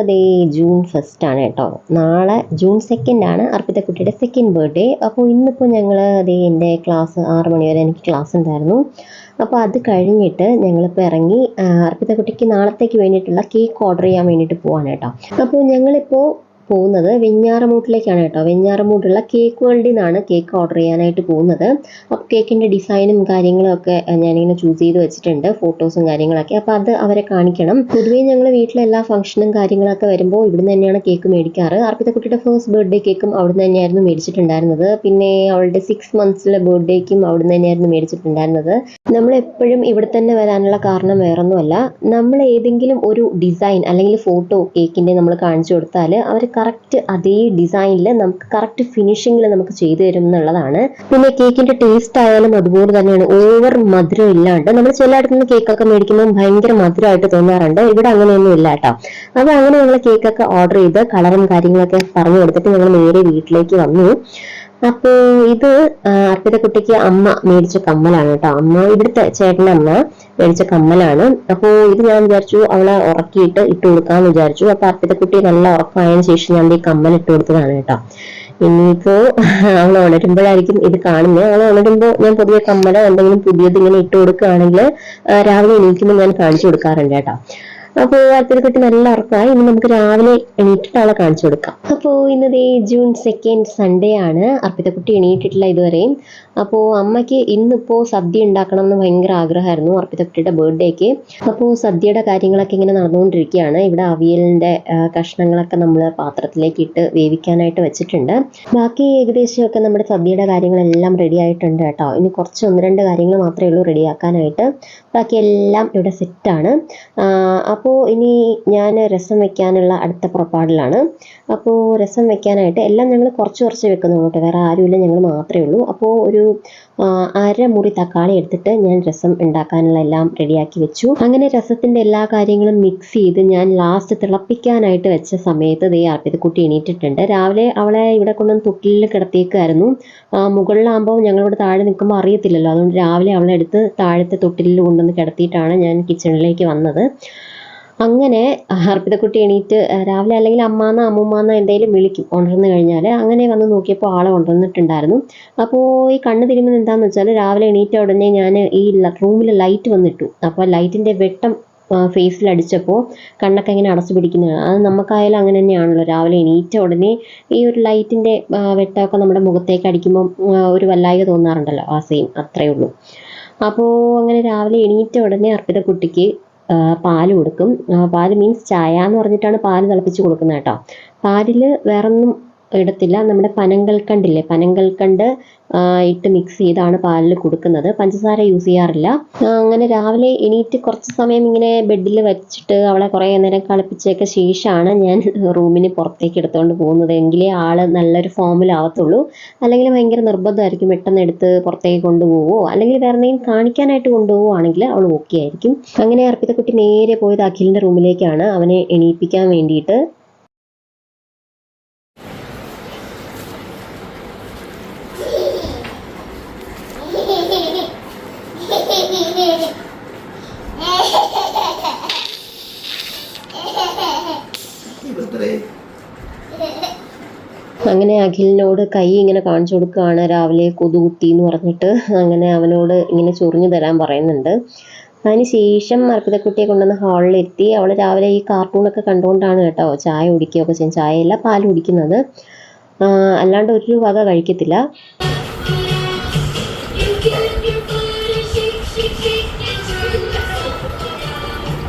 ദേ June 1 ആണ് കേട്ടോ. നാളെ ജൂൺ 2 ആണ് അർപ്പിതക്കുട്ടിയുടെ സെക്കൻഡ് ബർത്ത്ഡേ. അപ്പോൾ ഇന്നിപ്പോൾ ഞങ്ങൾ ദേ എൻ്റെ ക്ലാസ് 6 മണി വരെ എനിക്ക് ക്ലാസ് ഉണ്ടായിരുന്നു. അപ്പോൾ അത് കഴിഞ്ഞിട്ട് ഞങ്ങളിപ്പോൾ ഇറങ്ങി അർപ്പിതക്കുട്ടിക്ക് നാളത്തേക്ക് വേണ്ടിയിട്ടുള്ള കേക്ക് ഓർഡർ ചെയ്യാൻ വേണ്ടിയിട്ട് പോവാണ് കേട്ടോ. അപ്പോൾ ഞങ്ങളിപ്പോൾ പോകുന്നത് വെഞ്ഞാറമൂട്ടിലേക്കാണ് കേട്ടോ. വെഞ്ഞാറമൂട്ടുള്ള കേക്ക് വേൾഡിൽ നിന്നാണ് കേക്ക് ഓർഡർ ചെയ്യാനായിട്ട് പോകുന്നത്. അപ്പോൾ കേക്കിൻ്റെ ഡിസൈനും കാര്യങ്ങളും ഒക്കെ ഞാനിങ്ങനെ ചൂസ് ചെയ്ത് വെച്ചിട്ടുണ്ട്, ഫോട്ടോസും കാര്യങ്ങളൊക്കെ. അപ്പോൾ അത് അവരെ കാണിക്കണം. പൊതുവേ ഞങ്ങൾ വീട്ടിലെ എല്ലാ ഫംഗ്ഷനും കാര്യങ്ങളൊക്കെ വരുമ്പോൾ ഇവിടുന്ന് തന്നെയാണ് കേക്ക് മേടിക്കാറ്. അർപ്പിതക്കുട്ടിയുടെ ഫസ്റ്റ് ബർത്ത്ഡേ കേക്കും അവിടുന്ന് തന്നെയായിരുന്നു മേടിച്ചിട്ടുണ്ടായിരുന്നത്. പിന്നെ അവളുടെ 6 മന്ത്സിലെ ബർത്ത്ഡേക്കും അവിടുന്ന് തന്നെയായിരുന്നു മേടിച്ചിട്ടുണ്ടായിരുന്നത്. നമ്മളെപ്പോഴും ഇവിടെ തന്നെ വരാനുള്ള കാരണം വേറൊന്നുമല്ല, നമ്മൾ ഏതെങ്കിലും ഒരു ഡിസൈൻ അല്ലെങ്കിൽ ഫോട്ടോ കേക്കിൻ്റെ നമ്മൾ കാണിച്ചു കൊടുത്താൽ അവർ കറക്റ്റ് അതേ ഡിസൈനിൽ നമുക്ക് കറക്റ്റ് ഫിനിഷിങ്ങിൽ നമുക്ക് ചെയ്തു തരും എന്നുള്ളതാണ്. പിന്നെ കേക്കിന്റെ ടേസ്റ്റ് ആയാലും അതുപോലെ തന്നെയാണ്, ഓവർ മധുരം ഇല്ലാണ്ട്. നമ്മൾ ചിലയിടത്തു നിന്ന് കേക്കൊക്കെ മേടിക്കുമ്പോൾ ഭയങ്കര മധുരമായിട്ട് തോന്നാറുണ്ട്. ഇവിടെ അങ്ങനെയൊന്നും ഇല്ല കേട്ടോ. അപ്പോൾ അങ്ങനെ ഞങ്ങൾ കേക്കൊക്കെ ഓർഡർ ചെയ്ത് കളറും കാര്യങ്ങളൊക്കെ പറഞ്ഞു കൊടുത്തിട്ട് ഞങ്ങൾ നേരെ വീട്ടിലേക്ക് വന്നു. അപ്പോൾ ഇത് അർപ്പിതക്കുട്ടിക്ക് അമ്മ മേടിച്ച കമ്മലാണ് കേട്ടോ. അമ്മ ഇവിടുത്തെ ചേട്ടൻ്റെ അമ്മ മേടിച്ച കമ്മലാണ്. അപ്പോൾ ഇത് ഞാൻ വിചാരിച്ചു അവളെ ഉറക്കിയിട്ട് ഇട്ട് കൊടുക്കാമെന്ന് വിചാരിച്ചു. അപ്പോൾ അർപ്പിതക്കുട്ടി നല്ല ഉറക്കമായതിനു ശേഷം ഞാൻ ഈ കമ്മൽ ഇട്ട് കൊടുത്തതാണ് കേട്ടോ. ഇനിയിപ്പോ അവൾ ഉണരുമ്പോഴായിരിക്കും ഇത് കാണുന്നത്. അവൾ ഉണരുമ്പോൾ ഞാൻ പൊതുവെ കമ്മലോ എന്തെങ്കിലും പുതിയത് ഇങ്ങനെ ഇട്ട് കൊടുക്കുകയാണെങ്കിൽ രാവിലെ എണീക്കുമ്പോൾ ഞാൻ കാണിച്ചു കൊടുക്കാറുണ്ട് കേട്ടോ. അപ്പോൾ അർപ്പിതക്കുട്ടി നല്ല ഉറക്കമായി. ഇനി നമുക്ക് രാവിലെ എണീറ്റിട്ട് അവളെ കാണിച്ചു കൊടുക്കാം. അപ്പോൾ ഇന്നതേ ജൂൺ 2 സൺഡേ ആണ്. അർപ്പിതക്കുട്ടി എണീറ്റിട്ടില്ല ഇതുവരെയും. അപ്പോൾ അമ്മയ്ക്ക് ഇന്നിപ്പോൾ സദ്യ ഉണ്ടാക്കണം എന്ന് ഭയങ്കര ആഗ്രഹമായിരുന്നു അർപ്പിതക്കുട്ടിയുടെ ബർത്ത്ഡേക്ക്. അപ്പോൾ സദ്യയുടെ കാര്യങ്ങളൊക്കെ ഇങ്ങനെ നടന്നുകൊണ്ടിരിക്കുകയാണ്. ഇവിടെ അവിയലിൻ്റെ കഷ്ണങ്ങളൊക്കെ നമ്മൾ പാത്രത്തിലേക്ക് ഇട്ട് വേവിക്കാനായിട്ട് വെച്ചിട്ടുണ്ട്. ബാക്കി ഏകദേശമൊക്കെ നമ്മുടെ സദ്യയുടെ കാര്യങ്ങളെല്ലാം റെഡി ആയിട്ടുണ്ട് കേട്ടോ. ഇനി കുറച്ച് 1-2 കാര്യങ്ങൾ മാത്രമേ ഉള്ളൂ റെഡിയാക്കാനായിട്ട്. ബാക്കിയെല്ലാം ഇവിടെ സെറ്റാണ്. അപ്പോൾ ഇനി ഞാൻ രസം വെക്കാനുള്ള അടുത്ത പുറപ്പാടിലാണ്. അപ്പോൾ രസം വെക്കാനായിട്ട് എല്ലാം ഞങ്ങൾ കുറച്ച് വെക്കുന്നുള്ളൂ കേട്ടോ. വേറെ ആരുമില്ല, ഞങ്ങൾ മാത്രമേ ഉള്ളൂ. അപ്പോൾ ഒരു 1/2 മുറി തക്കാളി എടുത്തിട്ട് ഞാൻ രസം ഉണ്ടാക്കാനുള്ള എല്ലാം റെഡിയാക്കി വെച്ചു. അങ്ങനെ രസത്തിൻ്റെ എല്ലാ കാര്യങ്ങളും മിക്സ് ചെയ്ത് ഞാൻ ലാസ്റ്റ് തിളപ്പിക്കാനായിട്ട് വെച്ച സമയത്ത് ദേ അർപ്പിതക്കുട്ടി എണീറ്റിട്ടുണ്ട്. രാവിലെ അവളെ ഇവിടെ കൊണ്ടുവന്ന് തൊട്ടിലിൽ കിടത്തിയേക്കായിരുന്നു. മുകളിലാകുമ്പോൾ ഞങ്ങളിവിടെ താഴെ നിൽക്കുമ്പോൾ അറിയത്തില്ലല്ലോ, അതുകൊണ്ട് രാവിലെ അവളെ എടുത്ത് താഴത്തെ തൊട്ടിലിൽ കൊണ്ടുവന്ന് കിടത്തിയിട്ടാണ് ഞാൻ കിച്ചണിലേക്ക് വന്നത്. അങ്ങനെ അർപ്പിതക്കുട്ടി എണീറ്റ് രാവിലെ അല്ലെങ്കിൽ അമ്മാന്ന് അമ്മൂമ്മന്ന് എന്തെങ്കിലും വിളിക്കും ഉണർന്നു കഴിഞ്ഞാൽ. അങ്ങനെ വന്ന് നോക്കിയപ്പോൾ ആളെ ഉണർന്നിട്ടുണ്ടായിരുന്നു. അപ്പോൾ ഈ കണ്ണ് തിരുമുന്നത് എന്താണെന്ന് വെച്ചാൽ രാവിലെ എണീറ്റ ഉടനെ ഞാൻ ഈ റൂമിൽ ലൈറ്റ് വന്നിട്ടു. അപ്പോൾ ലൈറ്റിൻ്റെ വെട്ടം ഫേസിൽ അടിച്ചപ്പോൾ കണ്ണൊക്കെ ഇങ്ങനെ അടച്ചു പിടിക്കുന്നതാണ്. അത് നമുക്കായാലും അങ്ങനെ തന്നെയാണല്ലോ. രാവിലെ എണീറ്റ ഉടനെ ഈ ഒരു ലൈറ്റിൻ്റെ വെട്ടമൊക്കെ നമ്മുടെ മുഖത്തേക്ക് അടിക്കുമ്പോൾ ഒരു വല്ലായ്ക തോന്നാറുണ്ടല്ലോ, ആ സെയിം അത്രയേ ഉള്ളൂ. അപ്പോൾ അങ്ങനെ രാവിലെ എണീറ്റ ഉടനെ അർപ്പിതക്കുട്ടിക്ക് പാല് കൊടുക്കും. പാല് മീൻസ് ചായ എന്ന് പറഞ്ഞിട്ടാണ് പാല് തിളപ്പിച്ച് കൊടുക്കുന്നത് കേട്ടോ. പാലിൽ വേറൊന്നും ഇടത്തില്ല, നമ്മുടെ പനങ്കൽക്കണ്ടില്ലേ, പനങ്കൽക്കണ്ട് ഇട്ട് മിക്സ് ചെയ്താണ് പാലിൽ കൊടുക്കുന്നത്. പഞ്ചസാര യൂസ് ചെയ്യാറില്ല. അങ്ങനെ രാവിലെ എണീറ്റ് കുറച്ച് സമയം ഇങ്ങനെ ബെഡിൽ വെച്ചിട്ട് അവളെ കുറേ നേരം കളിപ്പിച്ചൊക്കെ ശേഷമാണ് ഞാൻ റൂമിന് പുറത്തേക്ക് എടുത്തുകൊണ്ട് പോകുന്നത്. എങ്കിലേ ആൾ നല്ലൊരു ഫോമിലാവത്തുള്ളൂ. അല്ലെങ്കിൽ ഭയങ്കര നിർബന്ധമായിരിക്കും, പെട്ടെന്ന് എടുത്ത് പുറത്തേക്ക് കൊണ്ടുപോകുമോ അല്ലെങ്കിൽ വേറെ എന്തെങ്കിലും കാണിക്കാനായിട്ട് കൊണ്ടുപോകുവാണെങ്കിൽ അവൾ ഓക്കെ ആയിരിക്കും. അങ്ങനെ അർപ്പിതക്കുട്ടി നേരെ പോയത് അഖിലിൻ്റെ റൂമിലേക്കാണ് അവനെ എണീപ്പിക്കാൻ വേണ്ടിയിട്ട്. അങ്ങനെ അഖിലിനോട് കൈ ഇങ്ങനെ കാണിച്ചു കൊടുക്കുകയാണ്, രാവിലെ കൊതുകുത്തി എന്ന് പറഞ്ഞിട്ട്. അങ്ങനെ അവനോട് ഇങ്ങനെ ചൊറിഞ്ഞു തരാൻ പറയുന്നുണ്ട്. അതിന് ശേഷം അർപ്പിതക്കുട്ടിയെ കൊണ്ടുവന്ന് ഹാളിലെത്തി. അവൾ രാവിലെ ഈ കാർട്ടൂണൊക്കെ കണ്ടുകൊണ്ടാണ് കേട്ടോ ചായ കുടിക്കുകയൊക്കെ ചെയ്യും. ചായയല്ല പാൽ കുടിക്കുന്നത്, അല്ലാണ്ട് ഒരു വക കഴിക്കത്തില്ല.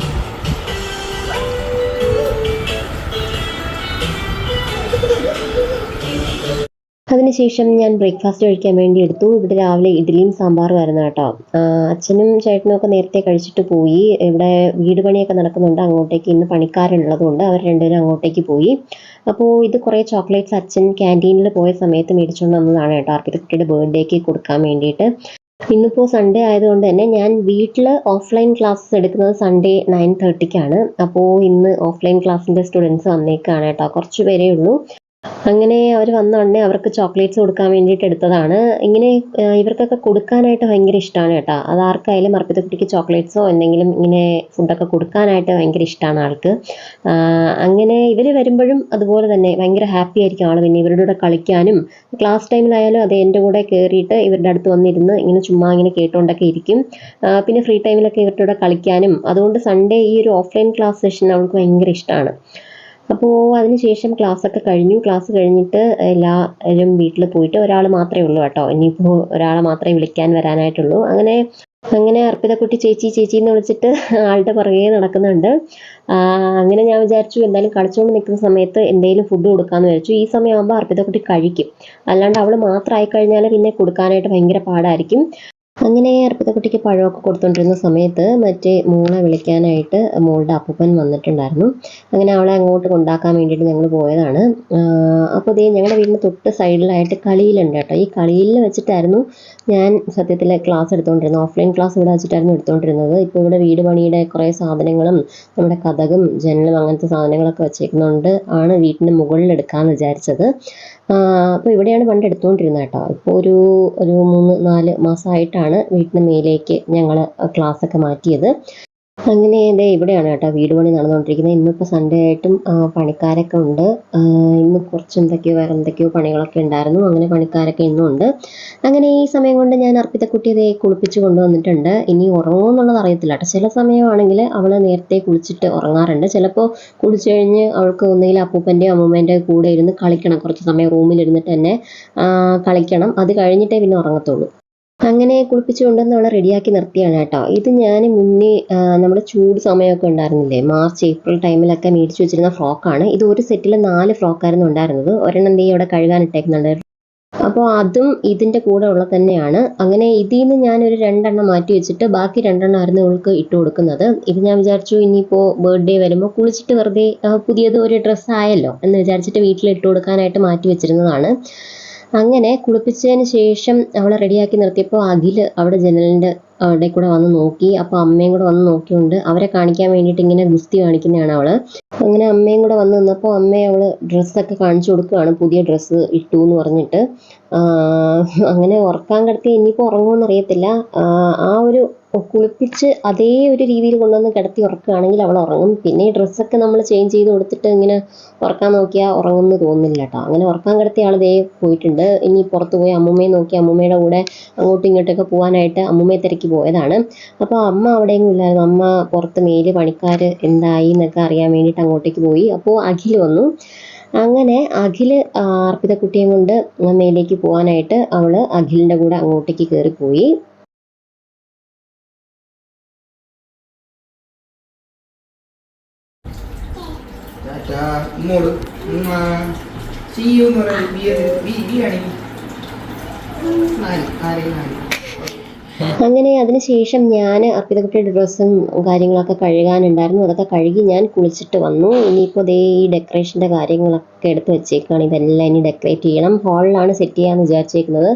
അതിനുശേഷം ഞാൻ ബ്രേക്ക്ഫാസ്റ്റ് കഴിക്കാൻ വേണ്ടി എടുത്തു. ഇവിടെ രാവിലെ ഇഡ്ഡലിയും സാമ്പാറും ആയിരുന്നു കേട്ടോ. അച്ഛനും ചേട്ടനും ഒക്കെ നേരത്തെ കഴിച്ചിട്ട് പോയി. ഇവിടെ വീട് പണിയൊക്കെ നടക്കുന്നുണ്ട്, അങ്ങോട്ടേക്ക് ഇന്ന് പണിക്കാരുള്ളതുകൊണ്ട് അവർ രണ്ടുപേരും അങ്ങോട്ടേക്ക് പോയി. അപ്പോൾ ഇത് കുറേ ചോക്ലേറ്റ്സ് അച്ഛൻ ക്യാൻറ്റീനിൽ പോയ സമയത്ത് മേടിച്ചുകൊണ്ട് വന്നതാണ് കേട്ടോ, അർപ്പിതക്കുട്ടിയുടെ ബർത്ത്ഡേക്ക് കൊടുക്കാൻ വേണ്ടിയിട്ട്. ഇന്നിപ്പോൾ സൺഡേ ആയതുകൊണ്ട് തന്നെ ഞാൻ വീട്ടിൽ ഓഫ്ലൈൻ ക്ലാസ്സസ് എടുക്കുന്നത് സൺഡേ 9:30-ക്കാണ്. അപ്പോൾ ഇന്ന് ഓഫ്ലൈൻ ക്ലാസ്സിൻ്റെ സ്റ്റുഡൻസ് വന്നേക്കാണ് കേട്ടോ, കുറച്ച് പേരേ ഉള്ളൂ. അങ്ങനെ അവർ വന്ന ഉടനെ അവർക്ക് ചോക്ലേറ്റ്സ് കൊടുക്കാൻ വേണ്ടിയിട്ട് എടുത്തതാണ്. ഇങ്ങനെ ഇവർക്കൊക്കെ കൊടുക്കാനായിട്ട് ഭയങ്കര ഇഷ്ടമാണ് കേട്ടോ. അത് ആർക്കായാലും അർപ്പിതക്കുട്ടിക്ക് ചോക്ലേറ്റ്സോ എന്തെങ്കിലും ഇങ്ങനെ ഫുഡൊക്കെ കൊടുക്കാനായിട്ട് ഭയങ്കര ഇഷ്ടമാണ് ആൾക്ക്. അങ്ങനെ ഇവർ വരുമ്പോഴും അതുപോലെ തന്നെ ഭയങ്കര ഹാപ്പി ആയിരിക്കും ആൾ. പിന്നെ ഇവരുടെ കൂടെ കളിക്കാനും ക്ലാസ് ടൈമിലായാലും അത് എൻ്റെ കൂടെ കയറിയിട്ട് ഇവരുടെ അടുത്ത് വന്നിരുന്ന് ഇങ്ങനെ ചുമ്മാ ഇങ്ങനെ കേട്ടുകൊണ്ടൊക്കെ ഇരിക്കും. പിന്നെ ഫ്രീ ടൈമിലൊക്കെ ഇവരുടെ കൂടെ കളിക്കാനും. അതുകൊണ്ട് സൺഡേ ഈ ഒരു ഓഫ്ലൈൻ ക്ലാസ് സെഷൻ അവൾക്ക് ഭയങ്കര ഇഷ്ടമാണ്. അപ്പോൾ അതിനുശേഷം ക്ലാസ്സൊക്കെ കഴിഞ്ഞു. ക്ലാസ് കഴിഞ്ഞിട്ട് എല്ലാവരും വീട്ടിൽ പോയിട്ട് ഒരാൾ മാത്രമേ ഉള്ളൂ കേട്ടോ. ഇനിയിപ്പോൾ ഒരാളെ മാത്രമേ വിളിക്കാൻ വരാനായിട്ടുള്ളൂ. അങ്ങനെ അങ്ങനെ അർപ്പിതക്കുട്ടി ചേച്ചി ചേച്ചി എന്ന് വിളിച്ചിട്ട് ആളുടെ പുറകെ നടക്കുന്നുണ്ട്. അങ്ങനെ ഞാൻ വിചാരിച്ചു എന്തായാലും കളിച്ചുകൊണ്ട് നിൽക്കുന്ന സമയത്ത് എന്തെങ്കിലും ഫുഡ് കൊടുക്കാമെന്ന് വിചാരിച്ചു. ഈ സമയമാകുമ്പോൾ അർപ്പിതക്കുട്ടി കഴിക്കും. അല്ലാണ്ട് അവൾ മാത്രമായി കഴിഞ്ഞാൽ പിന്നെ കൊടുക്കാനായിട്ട് ഭയങ്കര പാടായിരിക്കും. അങ്ങനെ അർപ്പിതക്കുട്ടിക്ക് പഴമൊക്കെ കൊടുത്തുകൊണ്ടിരുന്ന സമയത്ത് മറ്റേ മോളെ വിളിക്കാനായിട്ട് മോളുടെ അപ്പൂപ്പൻ വന്നിട്ടുണ്ടായിരുന്നു. അങ്ങനെ അവളെ അങ്ങോട്ട് കൊണ്ടാക്കാൻ വേണ്ടിയിട്ട് ഞങ്ങൾ പോയതാണ്. അപ്പോൾ ദേ ഞങ്ങളുടെ വീടിന് തൊട്ട് സൈഡിലായിട്ട് കളിയിലുണ്ട് കേട്ടോ. ഈ കളിയിൽ വെച്ചിട്ടായിരുന്നു ഞാൻ സത്യത്തിൽ ക്ലാസ് എടുത്തുകൊണ്ടിരുന്നത്. ഓഫ്ലൈൻ ക്ലാസ് ഇവിടെ വെച്ചിട്ടായിരുന്നു എടുത്തുകൊണ്ടിരുന്നത്. ഇപ്പോൾ ഇവിടെ വീട് പണിയുടെ കുറേ സാധനങ്ങളും നമ്മുടെ കതകും ജനലും അങ്ങനത്തെ സാധനങ്ങളൊക്കെ വെച്ചേക്കുന്നതുകൊണ്ട് ആണ് വീട്ടിൻ്റെ മുകളിൽ എടുക്കാമെന്ന് വിചാരിച്ചത്. അപ്പോൾ ഇവിടെയാണ് പണ്ട് എടുത്തുകൊണ്ടിരുന്നത് കേട്ടോ. ഇപ്പോൾ ഒരു 3-4 മാസമായിട്ടാണ് വീട്ടിന് മേലേക്ക് ഞങ്ങൾ ക്ലാസ്സൊക്കെ മാറ്റിയത്. അങ്ങനെ ദേ ഇവിടെയാണ് കേട്ടോ വീട് പണി നടന്നുകൊണ്ടിരിക്കുന്നത്. ഇന്നിപ്പോൾ സൺഡേ ആയിട്ടും പണിക്കാരൊക്കെ ഉണ്ട്. ഇന്ന് കുറച്ച് വേറെ എന്തൊക്കെയോ പണികളൊക്കെ ഉണ്ടായിരുന്നു. അങ്ങനെ പണിക്കാരൊക്കെ ഇന്നും ഉണ്ട്. അങ്ങനെ ഈ സമയം കൊണ്ട് ഞാൻ അർപ്പിതക്കുട്ടിയെ ദേ കുളിപ്പിച്ച് കൊണ്ടുവന്നിട്ടുണ്ട്. ഇനി ഉറങ്ങുമോ എന്നുള്ളത് അറിയത്തില്ല കേട്ടോ. ചില സമയമാണെങ്കിൽ അവൾ നേരത്തെ കുളിച്ചിട്ട് ഉറങ്ങാറുണ്ട്. ചിലപ്പോൾ കുളിച്ച് കഴിഞ്ഞ് അവൾക്ക് ഒന്നുകിൽ അപ്പൂപ്പൻ്റെയോ അമ്മൂമ്മേൻ്റെയോ കൂടെ ഇരുന്ന് കളിക്കണം. കുറച്ച് സമയം റൂമിലിരുന്നിട്ട് തന്നെ കളിക്കണം. അത് കഴിഞ്ഞിട്ടേ പിന്നെ ഉറങ്ങത്തുള്ളൂ. അങ്ങനെ കുളിപ്പിച്ച് കൊണ്ടുവന്ന് അവളെ റെഡിയാക്കി നിർത്തിയാണ് കേട്ടോ. ഇത് ഞാൻ മുന്നേ നമ്മുടെ ചൂട് സമയമൊക്കെ ഉണ്ടായിരുന്നില്ലേ, മാർച്ച് ഏപ്രിൽ ടൈമിലൊക്കെ മേടിച്ച് വെച്ചിരുന്ന ഫ്രോക്കാണ്. ഇത് ഒരു സെറ്റിൽ 4 ഫ്രോക്കായിരുന്നു ഉണ്ടായിരുന്നത്. ഒരെണ്ണം എന്തെങ്കിലും അവിടെ കഴുകാനിട്ടേക്കുന്നുണ്ട്. അപ്പോൾ അതും ഇതിൻ്റെ കൂടെ ഉള്ള തന്നെയാണ്. അങ്ങനെ ഇതിൽ നിന്ന് ഞാനൊരു 2 എണ്ണം മാറ്റി വെച്ചിട്ട് ബാക്കി 2 എണ്ണമായിരുന്നു ഇവൾക്ക് ഇട്ട് കൊടുക്കുന്നത്. ഇത് ഞാൻ വിചാരിച്ചു ഇനിയിപ്പോൾ ബർത്ത്ഡേ വരുമ്പോൾ കുളിച്ചിട്ട് വെറുതെ പുതിയത് ഒരു ഡ്രസ്സ് ആയല്ലോ എന്ന് വിചാരിച്ചിട്ട് വീട്ടിൽ ഇട്ട് കൊടുക്കാനായിട്ട് മാറ്റി വെച്ചിരുന്നതാണ്. അങ്ങനെ കുളിപ്പിച്ചതിന് ശേഷം അവളെ റെഡിയാക്കി നിർത്തിയപ്പോൾ അഖിൽ അവിടെ ജനലിൻ്റെ അവിടെ കൂടെ വന്ന് നോക്കി. അപ്പോൾ അമ്മയും കൂടെ വന്ന് നോക്കിയുണ്ട്. അവരെ കാണിക്കാൻ വേണ്ടിയിട്ട് ഇങ്ങനെ ഗുസ്തി കാണിക്കുന്നതാണ് അവൾ. അങ്ങനെ അമ്മയും കൂടെ വന്ന് നിന്നപ്പോൾ അമ്മയെ അവൾ ഡ്രസ്സൊക്കെ കാണിച്ചു കൊടുക്കുകയാണ്. പുതിയ ഡ്രസ്സ് ഇട്ടു എന്ന് പറഞ്ഞിട്ട്. അങ്ങനെ ഉറക്കാൻ കിടത്തി ഇനിയിപ്പോൾ ഉറങ്ങുമെന്ന് അറിയത്തില്ല. ആ ഒരു കുളിപ്പിച്ച് അതേ ഒരു രീതിയിൽ കൊണ്ടുവന്ന് കിടത്തി ഉറക്കുകയാണെങ്കിൽ അവൾ ഉറങ്ങും. പിന്നെ ഈ ഡ്രസ്സൊക്കെ നമ്മൾ ചേഞ്ച് ചെയ്ത് കൊടുത്തിട്ട് ഇങ്ങനെ ഉറക്കാൻ നോക്കിയാൽ ഉറങ്ങുമെന്ന് തോന്നുന്നില്ല കേട്ടോ. അങ്ങനെ ഉറക്കാൻ കിടത്തിയ ആൾ ദേ പോയിട്ടുണ്ട്. ഇനി പുറത്ത് പോയി അമ്മൂമ്മയെ നോക്കി അമ്മൂമ്മയുടെ കൂടെ അങ്ങോട്ടും ഇങ്ങോട്ടൊക്കെ പോകാനായിട്ട് അമ്മൂമ്മയെ തിരക്കി പോയതാണ്. അപ്പോൾ അമ്മ അവിടെയെങ്കിലും ഇല്ലായിരുന്നു. അമ്മ പുറത്ത് മേല് പണിക്കാർ എന്തായി എന്നൊക്കെ അറിയാൻ വേണ്ടിയിട്ട് അങ്ങോട്ടേക്ക് പോയി. അപ്പോൾ അഖിൽ വന്നു. അങ്ങനെ അഖിൽ അർപ്പിതക്കുട്ടിയെ കൊണ്ട് മേലേക്ക് പോകാനായിട്ട് അവൾ അഖിലിൻ്റെ കൂടെ അങ്ങോട്ടേക്ക് കയറിപ്പോയി. അങ്ങനെ അതിനുശേഷം ഞാൻ അർപ്പിതക്കുട്ടിയുടെ ഡ്രസ്സും കാര്യങ്ങളൊക്കെ കഴുകാനുണ്ടായിരുന്നു. അതൊക്കെ കഴുകി ഞാൻ കുളിച്ചിട്ട് വന്നു. ഇനിയിപ്പോൾ ദേ ഈ ഡെക്കറേഷൻ്റെ കാര്യങ്ങളൊക്കെ എടുത്ത് വെച്ചേക്കാണ്. ഇതെല്ലാം ഇനി ഡെക്കറേറ്റ് ചെയ്യണം. ഹാളിലാണ് സെറ്റ് ചെയ്യാമെന്ന് വിചാരിച്ചേക്കുന്നത്.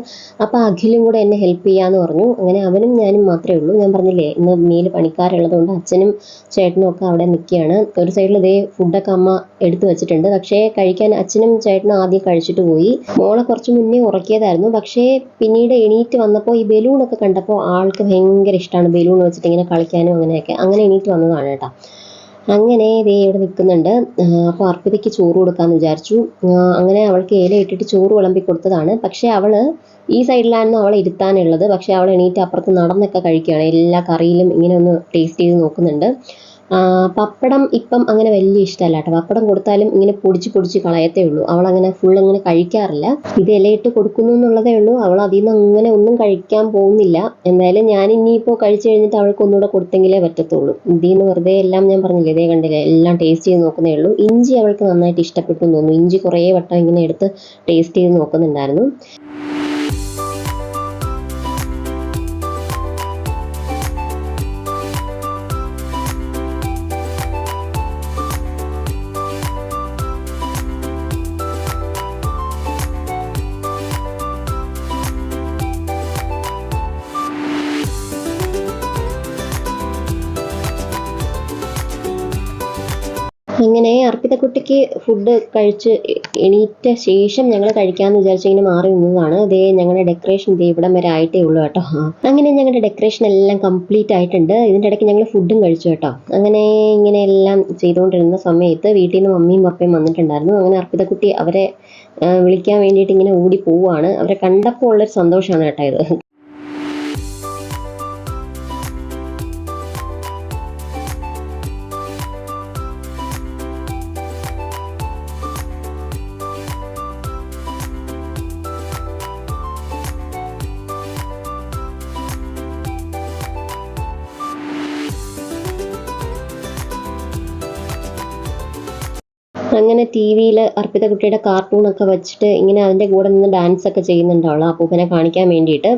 അപ്പോൾ അഖിലും കൂടെ എന്നെ ഹെൽപ്പ് ചെയ്യാമെന്ന് പറഞ്ഞു. അങ്ങനെ അവനും ഞാനും മാത്രമേ ഉള്ളൂ. ഞാൻ പറഞ്ഞില്ലേ ഇന്ന് മേല് പണിക്കാരുള്ളതുകൊണ്ട് അച്ഛനും ചേട്ടനും ഒക്കെ അവിടെ നിൽക്കുകയാണ്. ഒരു സൈഡിൽ ഇതേ ഫുഡൊക്കെ അമ്മ എടുത്ത് വെച്ചിട്ടുണ്ട്. പക്ഷേ കഴിക്കാൻ അച്ഛനും ചേട്ടനും ആദ്യം കഴിച്ചിട്ട് പോയി. മോളെ കുറച്ച് മുന്നേ ഉറക്കിയതായിരുന്നു. പക്ഷേ പിന്നീട് എണീറ്റ് വന്നപ്പോൾ ഈ ബലൂണൊക്കെ കണ്ടപ്പോൾ ആൾക്ക് ഭയങ്കര ഇഷ്ടമാണ് ബലൂൺ വെച്ചിട്ട് ഇങ്ങനെ കളിക്കാനും അങ്ങനെയൊക്കെ. അങ്ങനെ എണീറ്റ് വന്നതാണ് കേട്ടോ. അങ്ങനെ ദേ ഇവിടെ നിൽക്കുന്നുണ്ട്. അപ്പോൾ അർപ്പിതയ്ക്ക് ചോറ് കൊടുക്കാമെന്ന് വിചാരിച്ചു. അങ്ങനെ അവൾക്ക് ഇല ഇട്ടിട്ട് ചോറ് വിളമ്പി കൊടുത്തതാണ്. പക്ഷേ അവൾ ഈ സൈഡിലായിരുന്നു അവളെ ഇരുത്താനുള്ളത്. പക്ഷേ അവൾ എണീറ്റ് അപ്പുറത്ത് നടന്നൊക്കെ കഴിക്കുകയാണ്. എല്ലാ കറിയിലും ഇങ്ങനെ ഒന്ന് ടേസ്റ്റ് ചെയ്ത് നോക്കുന്നുണ്ട്. പപ്പടം ഇപ്പം അങ്ങനെ വലിയ ഇഷ്ടമല്ല കേട്ടോ. പപ്പടം കൊടുത്താലും ഇങ്ങനെ പൊടിച്ച് കളയത്തേ ഉള്ളൂ. അവളങ്ങനെ ഫുൾ അങ്ങനെ കഴിക്കാറില്ല. ഇത് ഇലയിട്ട് കൊടുക്കുന്നു എന്നുള്ളതേ ഉള്ളൂ. അവൾ അതിൽ നിന്ന് അങ്ങനെ ഒന്നും കഴിക്കാൻ പോകുന്നില്ല. എന്തായാലും ഞാൻ ഇനിയിപ്പോൾ കഴിച്ചു കഴിഞ്ഞിട്ട് അവൾക്ക് ഒന്നുകൂടെ കൊടുത്തെങ്കിലേ പറ്റത്തുള്ളൂ. ഇതിൽ നിന്ന് വെറുതെ എല്ലാം ഞാൻ പറഞ്ഞില്ലേ ഇതേ കണ്ടില്ലേ എല്ലാം ടേസ്റ്റ് ചെയ്ത് നോക്കുന്നേ ഉള്ളൂ. ഇഞ്ചി അവൾക്ക് നന്നായിട്ട് ഇഷ്ടപ്പെട്ടു എന്ന് തോന്നുന്നു. ഇഞ്ചി കുറേ വട്ടം ഇങ്ങനെ എടുത്ത് ടേസ്റ്റ് ചെയ്ത് നോക്കുന്നുണ്ടായിരുന്നു. അങ്ങനെ അർപ്പിതക്കുട്ടിക്ക് ഫുഡ് കഴിച്ച് എണീറ്റ ശേഷം ഞങ്ങൾ കഴിക്കാമെന്ന് വിചാരിച്ച് ഇങ്ങനെ മാറി നിന്നതാണ്. അതേ ഞങ്ങളുടെ ഡെക്കറേഷൻ ഇവിടം വരെ ആയിട്ടേ ഉള്ളൂ കേട്ടോ. അങ്ങനെ ഞങ്ങളുടെ ഡെക്കറേഷൻ എല്ലാം കംപ്ലീറ്റ് ആയിട്ടുണ്ട്. ഇതിൻ്റെ ഇടയ്ക്ക് ഞങ്ങൾ ഫുഡും കഴിച്ചു കേട്ടോ. അങ്ങനെ ഇങ്ങനെ എല്ലാം ചെയ്തുകൊണ്ടിരുന്ന സമയത്ത് വീട്ടിൽ നിന്ന് മമ്മിയും പപ്പയും വന്നിട്ടുണ്ടായിരുന്നു. അങ്ങനെ അർപ്പിതക്കുട്ടി അവരെ വിളിക്കാൻ വേണ്ടിയിട്ട് ഇങ്ങനെ ഓടി പോവുകയാണ്. അവരെ കണ്ടപ്പോൾ ഉള്ളൊരു സന്തോഷമാണ് കേട്ടോ ഇത്. അങ്ങനെ ടി വിയിൽ അർപ്പിതക്കുട്ടിയുടെ കാർട്ടൂണൊക്കെ വെച്ചിട്ട് ഇങ്ങനെ അതിൻ്റെ കൂടെ നിന്ന് ഡാൻസ് ഒക്കെ ചെയ്യുന്നുണ്ട് അവൾ അപ്പൂപ്പനെ കാണിക്കാൻ വേണ്ടിയിട്ട്.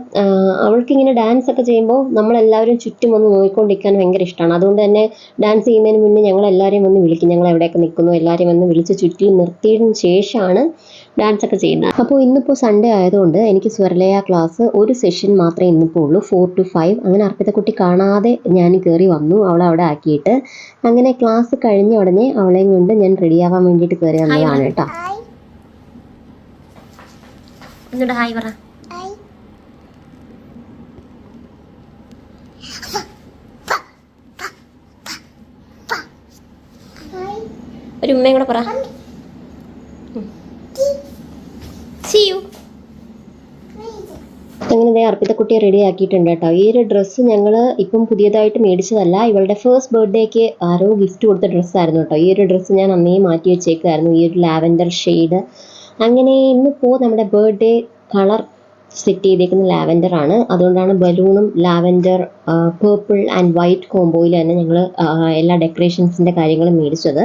അവൾക്ക് ഇങ്ങനെ ഡാൻസ് ഒക്കെ ചെയ്യുമ്പോൾ നമ്മളെല്ലാവരും ചുറ്റും വന്ന് നോക്കിക്കൊണ്ടിരിക്കാൻ ഭയങ്കര ഇഷ്ടമാണ്. അതുകൊണ്ട് തന്നെ ഡാൻസ് ചെയ്യുന്നതിന് മുന്നേ ഞങ്ങൾ എല്ലാവരെയും വന്ന് വിളിക്കും. ഞങ്ങൾ എവിടെയൊക്കെ നിൽക്കുന്നു എല്ലാവരെയും വന്ന് വിളിച്ച് ചുറ്റിലും നിർത്തിയതിന് ശേഷമാണ് ഡാൻസ് ഒക്കെ ചെയ്യുന്നത്. അപ്പോൾ ഇന്നിപ്പോൾ സൺഡേ ആയതുകൊണ്ട് എനിക്ക് സ്വരലയ ക്ലാസ് ഒരു സെഷൻ മാത്രമേ ഇന്നിപ്പോൾ ഉള്ളൂ, 4 to 5. അങ്ങനെ അർപ്പിതക്കുട്ടി കാണാതെ ഞാൻ കയറി വന്നു അവളെ അവിടെ ആക്കിയിട്ട്. അങ്ങനെ ക്ലാസ് കഴിഞ്ഞ ഉടനെ അവളെയും കൊണ്ട് ഞാൻ റെഡിയാവാൻ വേണ്ടിയിട്ട് കയറി വന്നതാണ് കേട്ടോ. ഹായ് പറ. ഒരു ഉമ്മയും കൂടെ പറ. അങ്ങനെ അർപ്പിതക്കുട്ടിയെ റെഡി ആക്കിയിട്ടുണ്ട് കേട്ടോ. ഈ ഒരു ഡ്രസ്സ് ഞങ്ങൾ ഇപ്പം പുതിയതായിട്ട് മേടിച്ചതല്ല, ഇവളുടെ ഫസ്റ്റ് ബർത്ത്ഡേക്ക് ആരോ ഗിഫ്റ്റ് കൊടുത്ത ഡ്രസ്സായിരുന്നു കേട്ടോ. ഈ ഒരു ഡ്രസ്സ് ഞാൻ അന്നേ മാറ്റി വെച്ചേക്കായിരുന്നു, ഈ ഒരു ലാവൻഡർ ഷെയ്ഡ്. അങ്ങനെ ഇന്നിപ്പോൾ നമ്മുടെ ബർത്ത്ഡേ കളർ സെറ്റ് ചെയ്തേക്കുന്ന ലാവൻഡർ ആണ്. അതുകൊണ്ടാണ് ബലൂണും ലാവൻഡർ പേർപ്പിൾ ആൻഡ് വൈറ്റ് കോംബോയിൽ തന്നെ ഞങ്ങൾ എല്ലാ ഡെക്കറേഷൻസിൻ്റെ കാര്യങ്ങളും മേടിച്ചത്.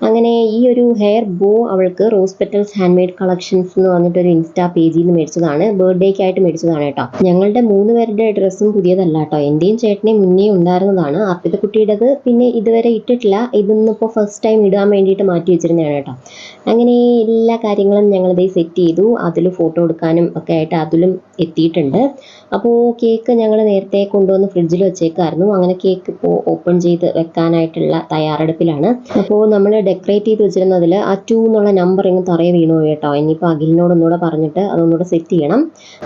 അങ്ങനെ ഈ ഒരു ഹെയർ ബോ അവൾക്ക് rose petals hand made collections എന്ന് പറഞ്ഞിട്ടൊരു ഇൻസ്റ്റാ പേജിൽ നിന്ന് മേടിച്ചതാണ്, ബർത്ത്ഡേക്കായിട്ട് മേടിച്ചതാണ് കേട്ടോ. ഞങ്ങളുടെ 3 പേരുടെ ഡ്രസ്സും പുതിയതല്ല കേട്ടോ, എൻ്റെയും ചേട്ടനെയും മുന്നേ ഉണ്ടായിരുന്നതാണ്. അർപ്പിതക്കുട്ടിയുടേത് പിന്നെ ഇതുവരെ ഇട്ടിട്ടില്ല, ഇതൊന്നിപ്പോൾ ഫസ്റ്റ് ടൈം ഇടാൻ വേണ്ടിയിട്ട് മാറ്റി വെച്ചിരുന്നതാണ് കേട്ടോ. അങ്ങനെ എല്ലാ കാര്യങ്ങളും ഞങ്ങളിത് സെറ്റ് ചെയ്തു. അതിൽ ഫോട്ടോ എടുക്കാനും ഒക്കെ ആയിട്ട് അതിലും എത്തിയിട്ടുണ്ട്. അപ്പോൾ കേക്ക് ഞങ്ങൾ നേരത്തെ കൊണ്ടുവന്ന് ഫ്രിഡ്ജിൽ വെച്ചേക്കായിരുന്നു. അങ്ങനെ കേക്ക് ഇപ്പോൾ ഓപ്പൺ ചെയ്ത് വെക്കാനായിട്ടുള്ള തയ്യാറെടുപ്പിലാണ്. അപ്പോൾ നമ്മൾ ഡെക്കറേറ്റ് ചെയ്ത് വെച്ചിരുന്നതിൽ ആ 2 എന്നുള്ള നമ്പർ ഇങ്ങ് തറയെ വീണു കേട്ടോ. ഇനിയിപ്പോൾ അഖിലിനോട് ഒന്നുകൂടെ പറഞ്ഞിട്ട് അതൊന്നുകൂടെ സെറ്റ് ചെയ്യണം.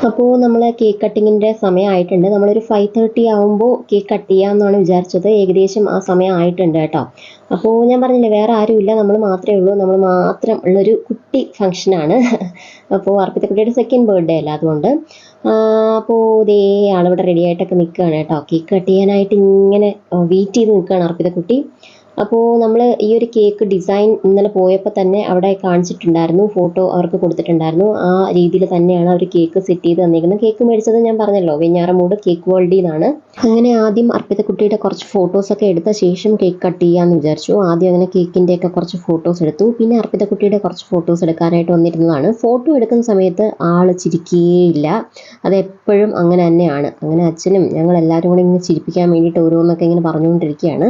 അപ്പോൾ നമ്മൾ കേക്ക് കട്ടിങ്ങിൻ്റെ സമയമായിട്ടുണ്ട്. നമ്മളൊരു 5:30 ആകുമ്പോൾ കേക്ക് കട്ട് ചെയ്യാമെന്നാണ് വിചാരിച്ചത്. ഏകദേശം ആ സമയം ആയിട്ടുണ്ട് കേട്ടോ. അപ്പോൾ ഞാൻ പറഞ്ഞില്ലേ വേറെ ആരുമില്ല, നമ്മൾ മാത്രമേ ഉള്ളൂ. നമ്മൾ മാത്രം ഉള്ളൊരു കുട്ടി ഫംഗ്ഷനാണ്. അപ്പോൾ അർപ്പിതക്കുട്ടിയുടെ സെക്കൻഡ് ബർത്ത്ഡേ അല്ല, അതുകൊണ്ട് അപ്പോൾ ഇതേ ആളിവിടെ റെഡി ആയിട്ടൊക്കെ നിൽക്കുകയാണ് കേട്ടോ. കേക്ക് കട്ട് ചെയ്യാനായിട്ട് ഇങ്ങനെ വെയിറ്റ് ചെയ്ത് നിൽക്കുകയാണ് അർപ്പിതക്കുട്ടി. അപ്പോൾ നമ്മൾ ഈ ഒരു കേക്ക് ഡിസൈൻ ഇന്നലെ പോയപ്പോൾ തന്നെ അവിടെ കാണിച്ചിട്ടുണ്ടായിരുന്നു, ഫോട്ടോ അവർക്ക് കൊടുത്തിട്ടുണ്ടായിരുന്നു. ആ രീതിയിൽ തന്നെയാണ് അവർ കേക്ക് സെറ്റ് ചെയ്ത് തന്നിരിക്കുന്നത്. കേക്ക് മേടിച്ചത് ഞാൻ പറഞ്ഞല്ലോ വെഞ്ഞാറമൂട് കേക്ക് വേൾഡിൽ നിന്നാണ്. അങ്ങനെ ആദ്യം അർപ്പിതക്കുട്ടിയുടെ കുറച്ച് ഫോട്ടോസൊക്കെ എടുത്ത ശേഷം കേക്ക് കട്ട് ചെയ്യാമെന്ന് വിചാരിച്ചു. ആദ്യം അങ്ങനെ കേക്കിൻ്റെയൊക്കെ കുറച്ച് ഫോട്ടോസ് എടുത്തു. പിന്നെ അർപ്പിതക്കുട്ടിയുടെ കുറച്ച് ഫോട്ടോസ് എടുക്കാനായിട്ട് വന്നിരുന്നതാണ്. ഫോട്ടോ എടുക്കുന്ന സമയത്ത് ആൾ ചിരിക്കുകയില്ല, അതെപ്പോഴും അങ്ങനെ തന്നെയാണ്. അങ്ങനെ അച്ഛനും ഞങ്ങളെല്ലാവരും കൂടെ ഇങ്ങനെ ചിരിപ്പിക്കാൻ വേണ്ടിയിട്ട് ഓരോന്നൊക്കെ ഇങ്ങനെ പറഞ്ഞുകൊണ്ടിരിക്കുകയാണ്.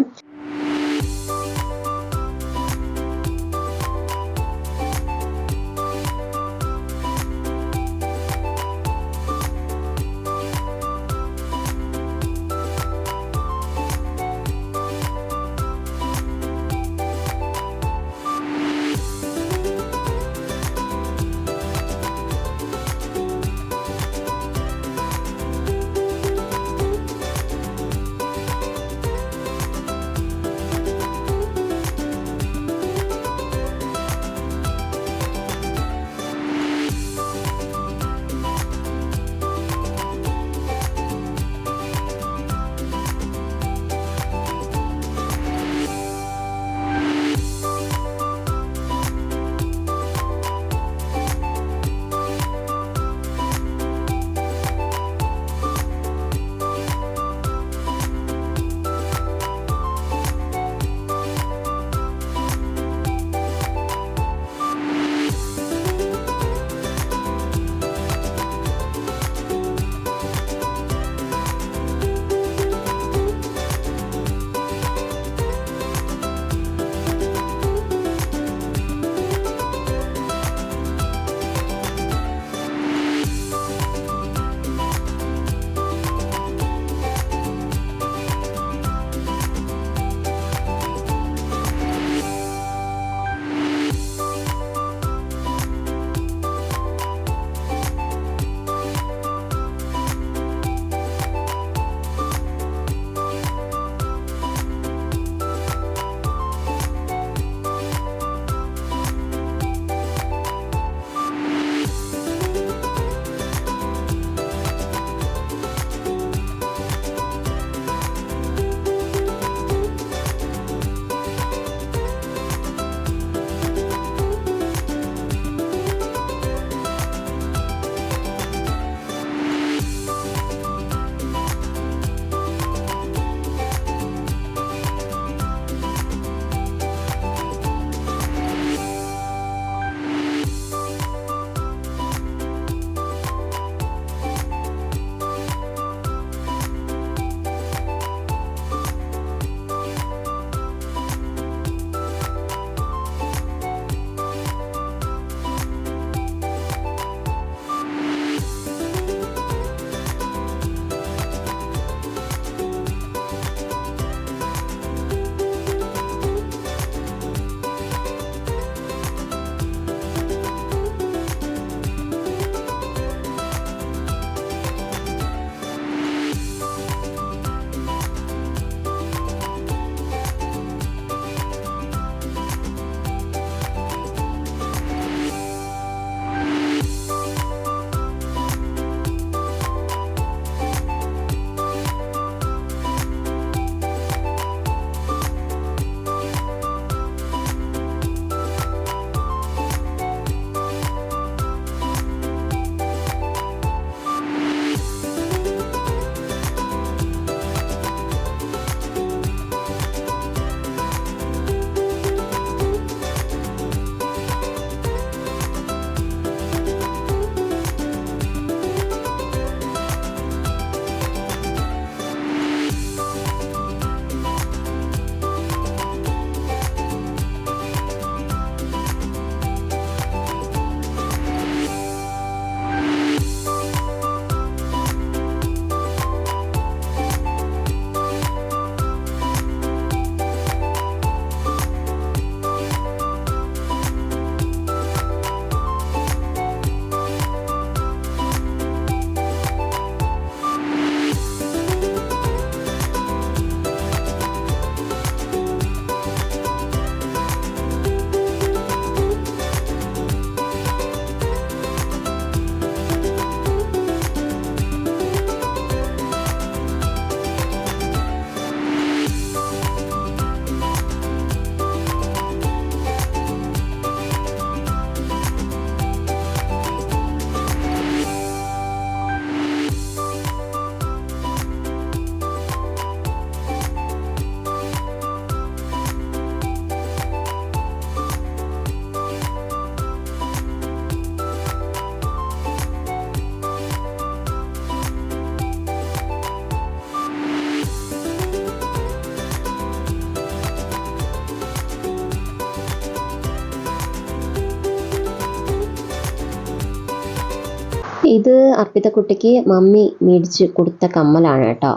ഇത് അർപ്പിതക്കുട്ടിക്ക് മമ്മി മേടിച്ച് കൊടുത്ത കമ്മലാണ് കേട്ടോ.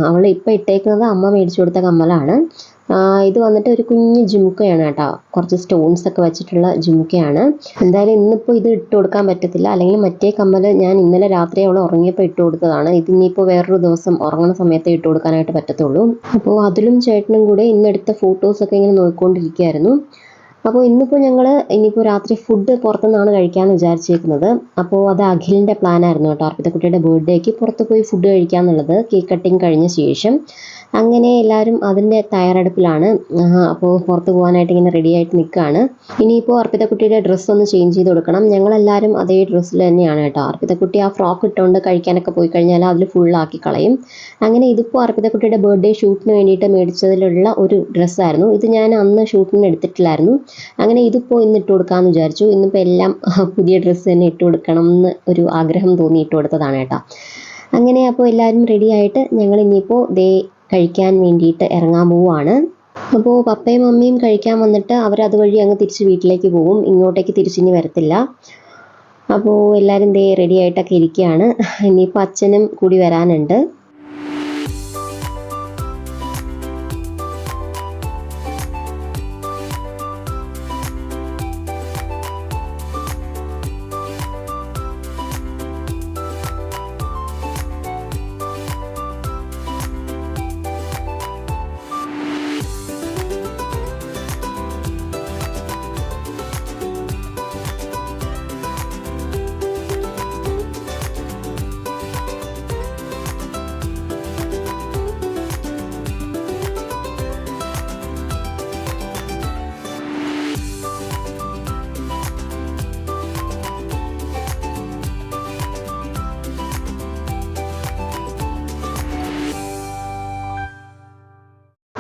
അവൾ ഇപ്പം ഇട്ടേക്കുന്നത് അമ്മ മേടിച്ചു കൊടുത്ത കമ്മലാണ്. ഇത് വന്നിട്ട് ഒരു കുഞ്ഞ് ജുമുക്കയാണ് കേട്ടോ, കുറച്ച് സ്റ്റോൺസ് ഒക്കെ വെച്ചിട്ടുള്ള ജുമുക്കയാണ്. എന്തായാലും ഇന്നിപ്പോൾ ഇത് ഇട്ട് കൊടുക്കാൻ പറ്റത്തില്ല, അല്ലെങ്കിൽ മറ്റേ കമ്മൽ ഞാൻ ഇന്നലെ രാത്രി അവൾ ഉറങ്ങിയപ്പോൾ ഇട്ട് കൊടുത്തതാണ്. ഇതിനിപ്പോൾ വേറൊരു ദിവസം ഉറങ്ങുന്ന സമയത്ത് ഇട്ട് കൊടുക്കാനായിട്ട് പറ്റത്തുള്ളൂ. അപ്പോൾ അതിലും ചേട്ടനും കൂടെ ഇന്നെടുത്ത ഫോട്ടോസൊക്കെ ഇങ്ങനെ നോക്കിക്കൊണ്ടിരിക്കുകയായിരുന്നു. അപ്പോൾ ഇന്നിപ്പോൾ ഞങ്ങൾ ഇനിയിപ്പോൾ രാത്രി ഫുഡ് പുറത്തുനിന്നാണ് കഴിക്കാമെന്ന് വിചാരിച്ചേക്കുന്നത്. അപ്പോൾ അത് അഖിലിൻ്റെ പ്ലാനായിരുന്നു കേട്ടോ, അർപ്പിതക്കുട്ടിയുടെ ബർത്ത്ഡേക്ക് പുറത്ത് പോയി ഫുഡ് കഴിക്കാമെന്നുള്ളത്, കേക്ക് കട്ടിങ് കഴിഞ്ഞ ശേഷം. അങ്ങനെ എല്ലാവരും അതിൻ്റെ തയ്യാറെടുപ്പിലാണ്. അപ്പോൾ പുറത്ത് പോകാനായിട്ട് ഇങ്ങനെ റെഡി ആയിട്ട് നിൽക്കുകയാണ്. ഇനിയിപ്പോൾ അർപ്പിതക്കുട്ടിയുടെ ഡ്രസ്സ് ഒന്ന് ചേഞ്ച് ചെയ്ത് കൊടുക്കണം. ഞങ്ങളെല്ലാവരും അതേ ഡ്രസ്സിൽ തന്നെയാണ് കേട്ടോ. അർപ്പിതക്കുട്ടി ആ ഫ്രോക്ക് ഇട്ടുകൊണ്ട് കഴിക്കാനൊക്കെ പോയി കഴിഞ്ഞാൽ അതിൽ ഫുള്ളാക്കി കളയും. അങ്ങനെ ഇതിപ്പോൾ അർപ്പിതക്കുട്ടിയുടെ ബർത്ത്ഡേ ഷൂട്ടിന് വേണ്ടിയിട്ട് മേടിച്ചതിലുള്ള ഒരു ഡ്രസ്സായിരുന്നു. ഇത് ഞാൻ അന്ന് ഷൂട്ടിന് എടുത്തിട്ടില്ലായിരുന്നു. അങ്ങനെ ഇതിപ്പോൾ ഇന്ന് ഇട്ട് കൊടുക്കാമെന്ന് വിചാരിച്ചു. ഇന്നിപ്പോൾ എല്ലാം പുതിയ ഡ്രസ്സ് തന്നെ ഇട്ട് കൊടുക്കണം എന്ന് ഒരു ആഗ്രഹം തോന്നി ഇട്ട് കൊടുത്തതാണ് കേട്ടോ. അങ്ങനെ അപ്പോൾ എല്ലാവരും റെഡി ആയിട്ട് ഞങ്ങൾ ഇനിയിപ്പോൾ കഴിക്കാൻ വേണ്ടിയിട്ട് ഇറങ്ങാൻ പോവുകയാണ്. അപ്പോൾ പപ്പയും മമ്മിയും കഴിക്കാൻ വന്നിട്ട് അവരതുവഴി അങ്ങ് തിരിച്ച് വീട്ടിലേക്ക് പോകും, ഇങ്ങോട്ടേക്ക് തിരിച്ചിനി വരത്തില്ല. അപ്പോൾ എല്ലാവരും റെഡി ആയിട്ടൊക്കെ ഇരിക്കുകയാണ്. ഇനിയിപ്പോൾ അച്ഛനും കൂടി വരാനുണ്ട്.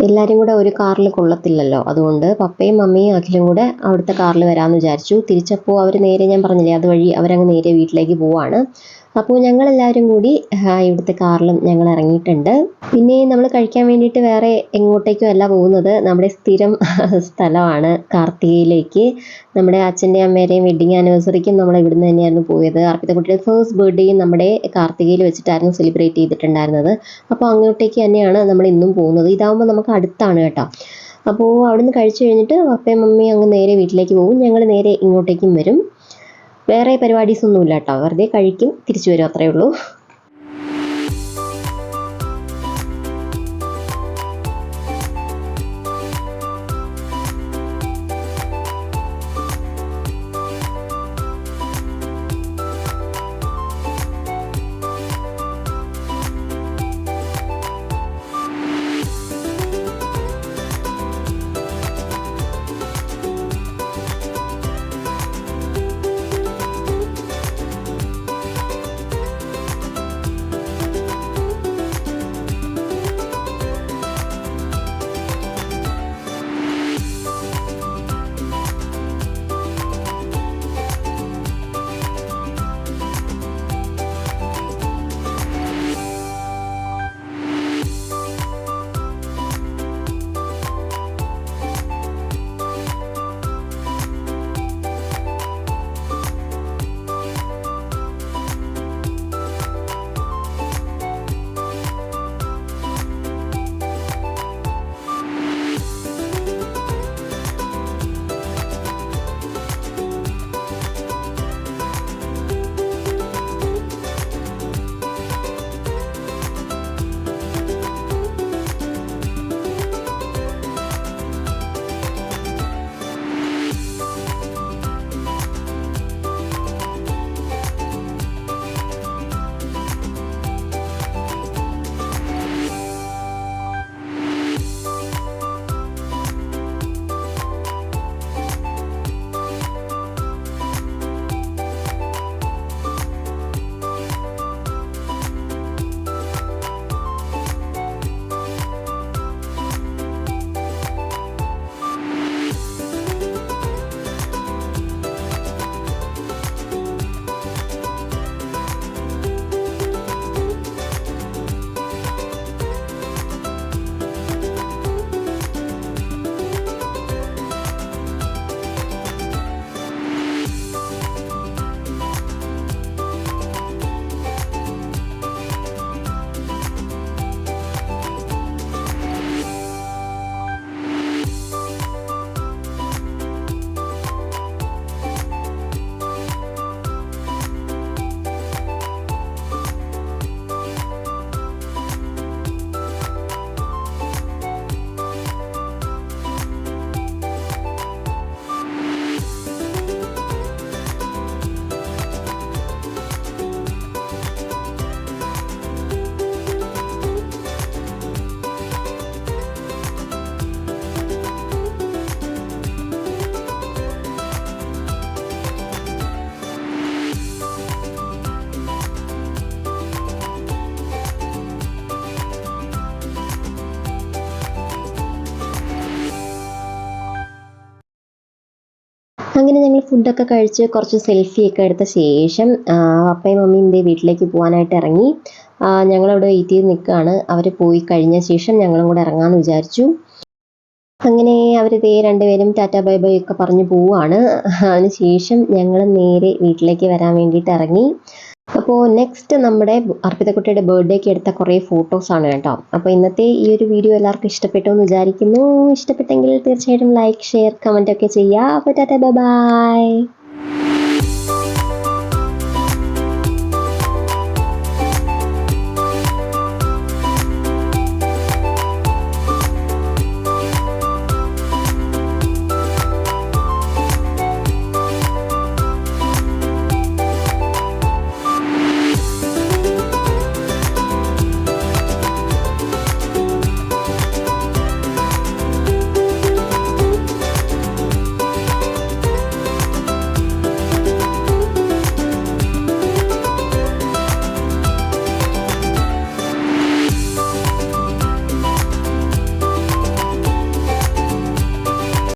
എല്ലാവരും കൂടെ ഒരു കാറിൽ കൊള്ളത്തില്ലല്ലോ, അതുകൊണ്ട് പപ്പയും മമ്മിയും അഖിലും കൂടെ അവിടുത്തെ കാറിൽ വരാമെന്ന് വിചാരിച്ചു. തിരിച്ചപ്പോൾ അവർ നേരെ, ഞാൻ പറഞ്ഞില്ലേ അതുവഴി അവരങ്ങ് നേരെ വീട്ടിലേക്ക് പോവാണ്. അപ്പോൾ ഞങ്ങളെല്ലാവരും കൂടി ഇവിടുത്തെ കാറിലും ഞങ്ങൾ ഇറങ്ങിയിട്ടുണ്ട്. പിന്നെ നമ്മൾ കഴിക്കാൻ വേണ്ടിയിട്ട് വേറെ എങ്ങോട്ടേക്കും അല്ല പോകുന്നത്, നമ്മുടെ സ്ഥിരം സ്ഥലമാണ് കാർത്തികയിലേക്ക്. നമ്മുടെ അച്ഛൻ്റെ അമ്മേരെയും വെഡ്ഡിങ് ആനിവേഴ്സറിക്കും നമ്മൾ ഇവിടുന്ന് തന്നെയായിരുന്നു പോയത്. അർപ്പിതക്കുട്ടിയുടെ ഫസ്റ്റ് ബർത്ത്ഡേയും നമ്മുടെ കാർത്തികയിൽ വെച്ചിട്ടായിരുന്നു സെലിബ്രേറ്റ് ചെയ്തിട്ടുണ്ടായിരുന്നത്. അപ്പോൾ അങ്ങോട്ടേക്ക് തന്നെയാണ് നമ്മൾ ഇന്നും പോകുന്നത്. ഇതാകുമ്പോൾ നമുക്ക് അടുത്താണ് കേട്ടോ. അപ്പോൾ അവിടുന്ന് കഴിച്ചു കഴിഞ്ഞിട്ട് പപ്പയും മമ്മിയും അങ്ങ് നേരെ വീട്ടിലേക്ക് പോകും, ഞങ്ങൾ നേരെ ഇങ്ങോട്ടേക്കും വരും. വേറെ പരിപാടീസ് ഒന്നുമില്ല കേട്ടോ, വെറുതെ കഴിക്കും തിരിച്ചു വരും, അത്രയേ ഉള്ളൂ. അങ്ങനെ ഞങ്ങൾ ഫുഡൊക്കെ കഴിച്ച് കുറച്ച് സെൽഫിയൊക്കെ എടുത്ത ശേഷം പപ്പയും മമ്മിയും ദേ വീട്ടിലേക്ക് പോകാനായിട്ട് ഇറങ്ങി. ഞങ്ങളവിടെ വെയിറ്റ് ചെയ്ത് നിൽക്കുകയാണ്. അവർ പോയി കഴിഞ്ഞ ശേഷം ഞങ്ങളും കൂടെ ഇറങ്ങാമെന്ന് വിചാരിച്ചു. അങ്ങനെ അവർ ദേ രണ്ടുപേരും ടാറ്റ ബൈ ബൈ ഒക്കെ പറഞ്ഞ് പോവുകയാണ്. അതിനുശേഷം ഞങ്ങൾ നേരെ വീട്ടിലേക്ക് വരാൻ വേണ്ടിയിട്ട് ഇറങ്ങി. അപ്പോൾ നെക്സ്റ്റ് നമ്മുടെ അർപ്പിതക്കുട്ടിയുടെ ബർത്ത്ഡേക്ക് എടുത്ത കുറേ ഫോട്ടോസാണ് കേട്ടോ. അപ്പോൾ ഇന്നത്തെ ഈ ഒരു വീഡിയോ എല്ലാവർക്കും ഇഷ്ടപ്പെട്ടു എന്ന് വിചാരിക്കുന്നു. ഇഷ്ടപ്പെട്ടെങ്കിൽ തീർച്ചയായിട്ടും ലൈക്ക്, ഷെയർ, കമൻ്റ് ഒക്കെ ചെയ്യുക. അപ്പോൾ ടാറ്റ ബൈ ബൈ.